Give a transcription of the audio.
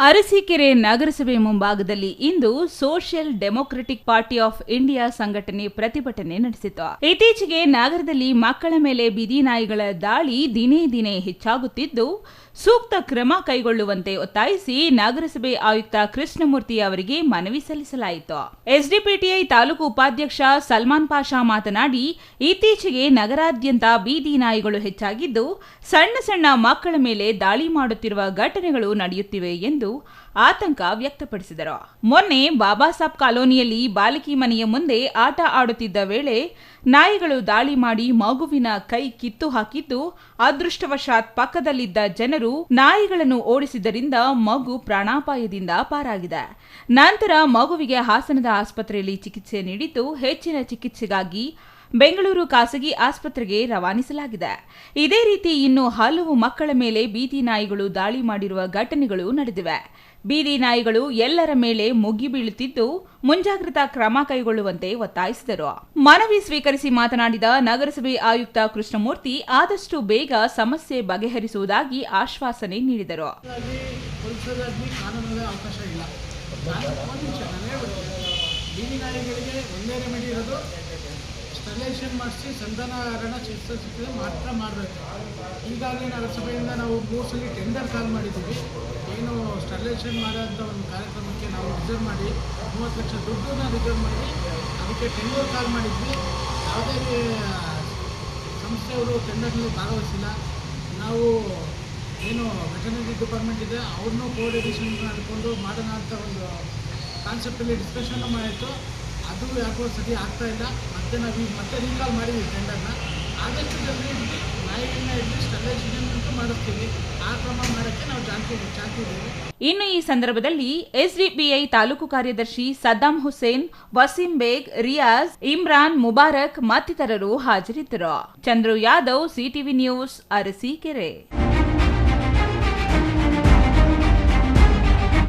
ಅರಸೀಕೆರೆ ನಗರಸಭೆ ಮುಂಭಾಗದಲ್ಲಿ ಇಂದು social democratic party of India ಸಂಘಟನೆ ಪ್ರತಿಭಟನೆ ನಡೆಸಿತು. ಇತ್ತೀಚೆಗೆ ನಗರದಲ್ಲಿ ಮಕ್ಕಳ ಮೇಲೆ ಬೀದಿ ನಾಯಿಗಳ ದಾಳಿ ದಿನೇ ದಿನೇ ಹೆಚ್ಚಾಗುತ್ತಿದ್ದು, ಸೂಕ್ತ ಕ್ರಮ ಕೈಗೊಳ್ಳುವಂತೆ ಒತ್ತಾಯಿಸಿ ನಗರಸಭೆ ಆಯುಕ್ತ ಕೃಷ್ಣಮೂರ್ತಿ ಅವರಿಗೆ ಮನವಿ ಸಲ್ಲಿಸಲಾಯಿತು. ಎಸ್ಡಿಪಿಟಿಐ ತಾಲೂಕು ಉಪಾಧ್ಯಕ್ಷ ಸಲ್ಮಾನ್ ಪಾಷಾ ಮಾತನಾಡಿ, ಇತ್ತೀಚೆಗೆ ನಗರಾದ್ಯಂತ ಬೀದಿ ನಾಯಿಗಳು ಹೆಚ್ಚಾಗಿದ್ದು, ಸಣ್ಣ ಸಣ್ಣ ಮಕ್ಕಳ ಮೇಲೆ ದಾಳಿ ಮಾಡುತ್ತಿರುವ ಘಟನೆಗಳು ನಡೆಯುತ್ತಿವೆ ಎಂದು ಆತಂಕ ವ್ಯಕ್ತಪಡಿಸಿದರು. ಮೊನ್ನೆ ಬಾಬಾ ಸಾಬ್ ಕಾಲೋನಿಯಲ್ಲಿ ಬಾಲಕಿ ಮನೆಯ ಮುಂದೆ ಆಟ ಆಡುತ್ತಿದ್ದ ವೇಳೆ ನಾಯಿಗಳು ದಾಳಿ ಮಾಡಿ ಮಗುವಿನ ಕೈ ಕಿತ್ತು ಹಾಕಿದ್ದು, ಅದೃಷ್ಟವಶಾತ್ ಪಕ್ಕದಲ್ಲಿದ್ದ ಜನರು ನಾಯಿಗಳನ್ನು ಓಡಿಸಿದ್ದರಿಂದ ಮಗು ಪ್ರಾಣಾಪಾಯದಿಂದ ಪಾರಾಗಿದೆ. ನಂತರ ಮಗುವಿಗೆ ಹಾಸನದ ಆಸ್ಪತ್ರೆಯಲ್ಲಿ ಚಿಕಿತ್ಸೆ ನೀಡಿದ್ದು, ಹೆಚ್ಚಿನ ಚಿಕಿತ್ಸೆಗಾಗಿ ಬೆಂಗಳೂರು ಖಾಸಗಿ ಆಸ್ಪತ್ರೆಗೆ ರವಾನಿಸಲಾಗಿದೆ. ಇದೇ ರೀತಿ ಇನ್ನು ಹಲವು ಮಕ್ಕಳ ಮೇಲೆ ಬೀದಿ ನಾಯಿಗಳು ದಾಳಿ ಮಾಡಿರುವ ಘಟನೆಗಳು ನಡೆದಿವೆ. ಬೀದಿ ನಾಯಿಗಳು ಎಲ್ಲರ ಮೇಲೆ ಮುಗಿ ಬೀಳುತ್ತಿದ್ದು, ಮುಂಜಾಗ್ರತಾ ಕ್ರಮ ಕೈಗೊಳ್ಳುವಂತೆ ಒತ್ತಾಯಿಸಿದರು. ಮನವಿ ಸ್ವೀಕರಿಸಿ ಮಾತನಾಡಿದ ನಗರಸಭೆ ಆಯುಕ್ತ ಕೃಷ್ಣಮೂರ್ತಿ, ಆದಷ್ಟು ಬೇಗ ಸಮಸ್ಯೆ ಬಗೆಹರಿಸುವುದಾಗಿ ಆಶ್ವಾಸನೆ ನೀಡಿದರು. ಸ್ಟೆರಿಲೈಸೇಷನ್ ಮಾಡಿಸಿ ಸಂಧಾನರಣ ಚಿಕಿತ್ಸೆ ಮಾತ್ರ ಮಾಡಬೇಕು. ಈಗಾಗಲೇ ನಗರಸಭೆಯಿಂದ ನಾವು 3 ಸಲ ಟೆಂಡರ್ ಕಾಲ್ ಮಾಡಿದ್ದೀವಿ. ಏನು ಸ್ಟೆರಿಲೈಸೇಷನ್ ಮಾಡೋಂಥ ಒಂದು ಕಾರ್ಯಕ್ರಮಕ್ಕೆ ನಾವು ರಿಸರ್ವ್ ಮಾಡಿ 30 ಲಕ್ಷ ದುಡ್ಡನ್ನ ರಿಸರ್ವ್ ಮಾಡಿ ಅದಕ್ಕೆ ಟೆಂಡರ್ ಕಾಲ್ ಮಾಡಿದ್ವಿ. ಯಾವುದೇ ಸಂಸ್ಥೆಯವರು ಟೆಂಡರ್ನಲ್ಲಿ ಭಾಗವಹಿಸಿಲ್ಲ. ನಾವು ಏನು ವೆಟರ್ನರಿ ಡಿಪಾರ್ಟ್ಮೆಂಟ್ ಇದೆ ಅವ್ರನ್ನೂ ಕೋಆರ್ಡಿನೇಷನ್ ಮಾಡಿಕೊಂಡು ಮಾಡೋಣ ಅಂತ ಒಂದು ಕಾನ್ಸೆಪ್ಟಲ್ಲಿ ಡಿಸ್ಕಷನ್ ಮಾಡಿತ್ತು. ಅದು ಯಾಕೋ ಸರಿ ಆಗ್ತಾ ಇಲ್ಲ. ಮತ್ತೆ ರೀಕಾಲ್ ಮಾಡಿದ್ವಿ ಟೆಂಡರ್ನ. ಆದಷ್ಟು ಜಲ್ದಿ ನಾಯಿಗಳನ್ನ ಇರಲಿ ಸ್ಟೆರಿಲೈಸೇಷನ್ ಮಾಡಿಸ್ತೀವಿ. ಆ ಕ್ರಮ ಮಾಡೋಕ್ಕೆ ನಾವು ಚಾಚಿದ್ದೀವಿ. ಇನ್ನು ಈ ಸಂದರ್ಭದಲ್ಲಿ ಎಸ್ಡಿಪಿಐ ತಾಲೂಕು ಕಾರ್ಯದರ್ಶಿ ಸದ್ದಾಂ ಹುಸೇನ್, ವಸೀಂ ಬೇಗ್, ರಿಯಾಜ್, ಇಮ್ರಾನ್, ಮುಬಾರಕ್ ಮತ್ತಿತರರು ಹಾಜರಿದ್ದರು. Chandru Yadav, CTV news, Arsikere.